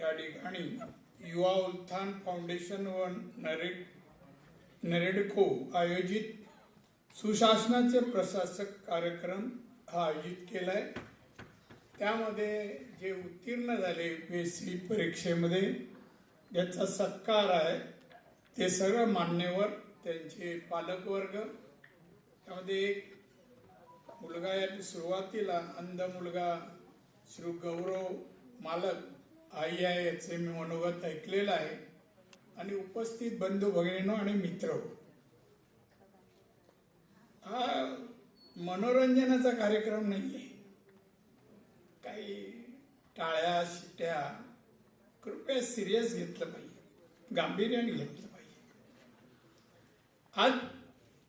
त्या ठिकाणी युवा उत्थान फाउंडेशन व नरेडको आयोजित सुशासनाचे प्रशासक कार्यक्रम हा आयोजित केला आहे। त्यामध्ये जे उत्तीर्ण झाले UPSC परीक्षेमध्ये ज्याचा सत्कार आहे ते सर्व मान्यवर, त्यांचे पालकवर्ग। त्यामध्ये एक मुलगा या सुरुवातीला अंध मुलगा श्री गौरव मालक आई आहे याचे मी मनोगत ऐकलेलं आहे आणि उपस्थित बंधू भगिनींनो आणि मित्र, हा मनोरंजनाचा कार्यक्रम नाही आहे, काही टाळ्या शिट्या, कृपया सिरियस घेतलं पाहिजे, गांभीर्याने घेतलं पाहिजे। आज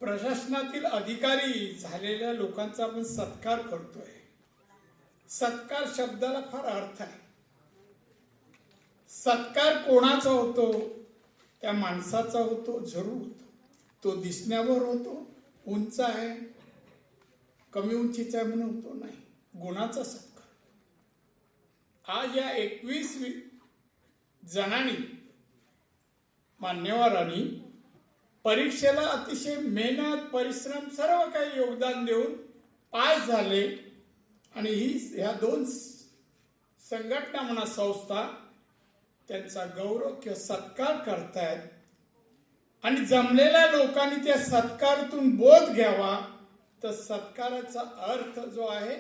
प्रशासनातील अधिकारी झालेल्या लोकांचा आपण सत्कार करतोय। सत्कार शब्दाला फार अर्थ आहे। सत्कार कोणाचा होतो? त्या माणसाचा होतो, जरूर होतो। तो दिसण्यावर होतो, उंच आहे, कमी उंचीचा आहे म्हणून होतो नाही, गुणाचा सत्कार। आज या 21 जणांनी मान्यवरांनी परीक्षेला अतिशय मेहनत, परिश्रम, सर्व काही योगदान देऊन पास झाले आणि ह्या दोन संघटना म्हणा, संस्था त्यांचा गौरव किंवा सत्कार करतायत आणि जमलेल्या लोकांनी त्या सत्कारातून बोध घ्यावा। तर सत्काराचा अर्थ जो आहे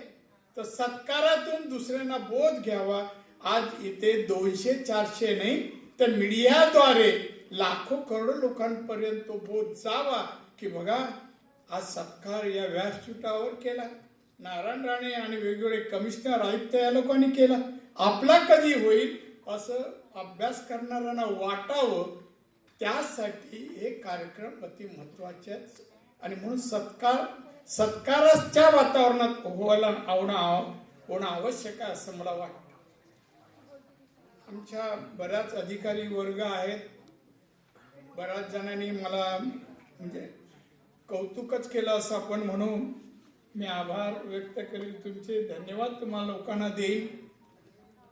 तर सत्कारातून दुसऱ्यांना बोध घ्यावा। आज इथे 200-400 नाही तर मीडियाद्वारे लाखो करोडो लोकांपर्यंत तो बोध जावा की बघा आज सत्कार या व्यासपीठावर केला, नारायण राणे आणि वेगवेगळे कमिशनर आयुक्त या लोकांनी केला, आपला कधी होईल असं अभ्यास करणाऱ्यांना वाटावं। त्यासाठी हे कार्यक्रम अति महत्त्वाचे आहेत आणि म्हणून सत्काराच्या वातावरणात होणं आवश्यक आहे असं मला वाटतं। आमच्या बऱ्याच अधिकारी वर्ग आहेत, बऱ्याच जणांनी मला म्हणजे कौतुकच केलं असं आपण म्हणून मी आभार व्यक्त करेल तुमचे, धन्यवाद तुम्हाला लोकांना देईल।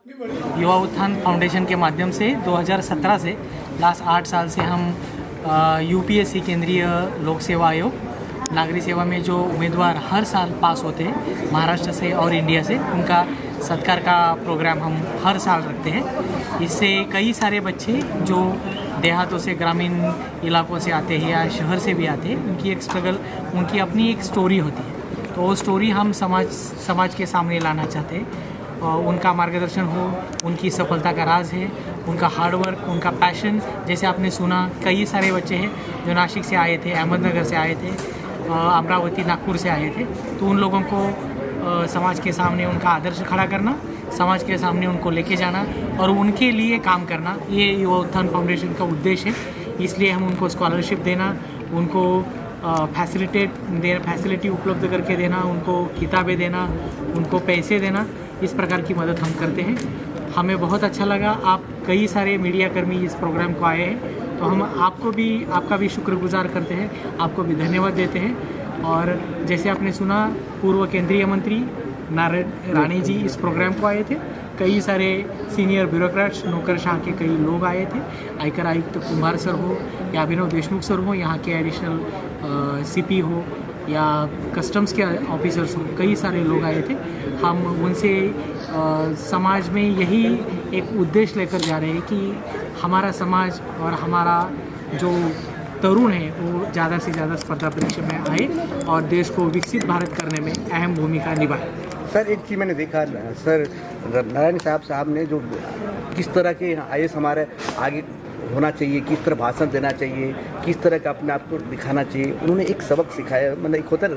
युवा उत्थान फाउंडेशन के माध्यम से 2017 से लास्ट 8 साल से हम UPSC केंद्रीय लोक सेवा आयोग नागरिक सेवा में जो उम्मीदवार हर साल पास होते हैं महाराष्ट्र से और इंडिया से, उनका सत्कार का प्रोग्राम हम हर साल रखते हैं। इससे कई सारे बच्चे जो देहातों से, ग्रामीण इलाकों से आते हैं या शहर से भी आते हैं, उनकी एक स्ट्रगल, उनकी अपनी एक स्टोरी होती है, तो वो स्टोरी हम समाज के सामने लाना चाहते हैं। उनका मार्गदर्शन हो, उनकी सफलता का राज है उनका हार्डवर्क, उनका पैशन। जैसे आपने सुना कई सारे बच्चे हैं जो नासिक से आए थे, अहमदनगर से आए थे, अमरावती, नागपुर से आए थे, तो उन लोगों को समाज के सामने उनका आदर्श खड़ा करना, समाज के सामने उनको लेके जाना और उनके लिए काम करना, ये युवा उत्थान फाउंडेशन का उद्देश्य है। इसलिए हम उनको स्कॉलरशिप देना, उनको फैसिलिटी उपलब्ध करके देना, उनको किताबें देना, उनको पैसे देना, इस प्रकार की मदद हम करते हैं। हमें बहुत अच्छा लगा, आप कई सारे मीडियाकर्मी इस प्रोग्राम को आए हैं, तो हम आपका भी शुक्रगुजार करते हैं, आपको भी धन्यवाद देते हैं। और जैसे आपने सुना पूर्व केंद्रीय मंत्री नारायण राणे जी इस प्रोग्राम को आए थे, कई सारे सीनियर ब्यूरोक्रेट्स, नौकरशाह के कई लोग आए थे, आयकर आयुक्त कुमार सर हो या अभिनव देशमुख सर हो, यहाँ के एडिशनल CP हो या कस्टम्स के ऑफिसर्स हो, कई सारे लोग आए थे। हम उनसे समाज में यही एक उद्देश्य लेकर जा रहे हैं कि हमारा समाज और हमारा जो तरुण है वो ज़्यादा से ज़्यादा स्पर्धा परीक्षा में आए और देश को विकसित भारत करने में अहम भूमिका निभाए। सर एक चीज़ मैंने देखा सर, नारायण साहब ने जो किस तरह के IAS हमारे आगे होना चाहिए, किस तरह भाषण देना चाहिए, किस तरह का अपने आप को दिखाना चाहिए, उन्होंने एक सबक सिखाया, मतलब एक होता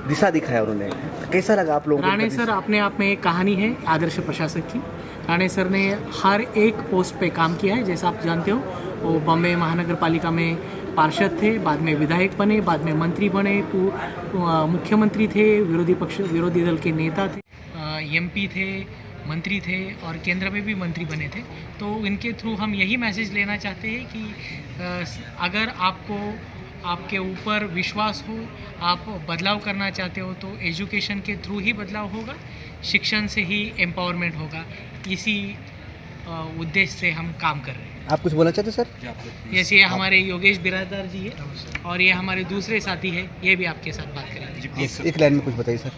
दिशा दिखाया उन्होंने। कैसा लगा आप लोगों को? राणे सर अपने आप में एक कहानी है आदर्श प्रशासक की। राणे सर ने हर एक पोस्ट पे काम किया है, जैसा आप जानते हो वो बॉम्बे महानगर पालिका में पार्षद थे, बाद में विधायक बने, बाद में मंत्री बने, मुख्यमंत्री थे, विरोधी दल के नेता थे, MP थे, मंत्री थे और केंद्र में भी मंत्री बने थे। तो इनके थ्रू हम यही मैसेज लेना चाहते हैं कि अगर आपको आपके ऊपर विश्वास हो, आप बदलाव करना चाहते हो, तो एजुकेशन के थ्रू ही बदलाव होगा, शिक्षण से ही एम्पावरमेंट होगा। इसी उद्देश्य से हम काम कर रहे हैं। आप कुछ बोलना चाहते सर? जैसे ये हमारे योगेश बिरादर जी है और ये हमारे दूसरे साथी है, ये भी आपके साथ बात करेंगे। एक लाइन में कुछ बताइए सर।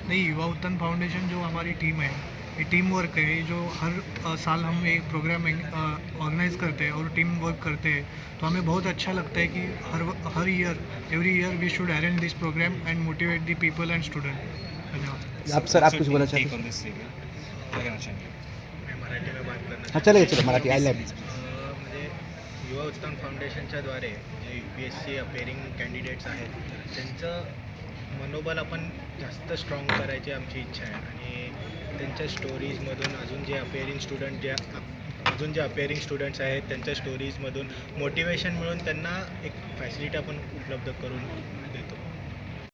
नहीं, युवा उत्थान फाउंडेशन जो हमारी टीम है, ये टीम वर्क है। जो हर साल हम एक प्रोग्राम ऑर्गेनाइज करते हैं और टीम वर्क करते हैं, तो हमें बहुत अच्छा लगता है कि हर year every year we should arrange this programme and motivate the people and student. धन्यवाद। आप सर, आप कुछ बोलना चाहते हैं? हाँ चलेगा, मराठी आई लव। म्हणजे युवा उत्थान फाउंडेशनच्या द्वारे जे UPSC अपेअरिंग कॅन्डिडेट्स आहेत त्यांचं मनोबल आपण जास्त स्ट्रॉंग करायची आमची इच्छा आहे आणि त्यांच्या स्टोरीजमधून अजून जे अपेअरिंग स्टुडंट्स आहेत त्यांच्या स्टोरीजमधून मोटिवेशन मिळून त्यांना एक फॅसिलिटी आपण उपलब्ध करून देतो।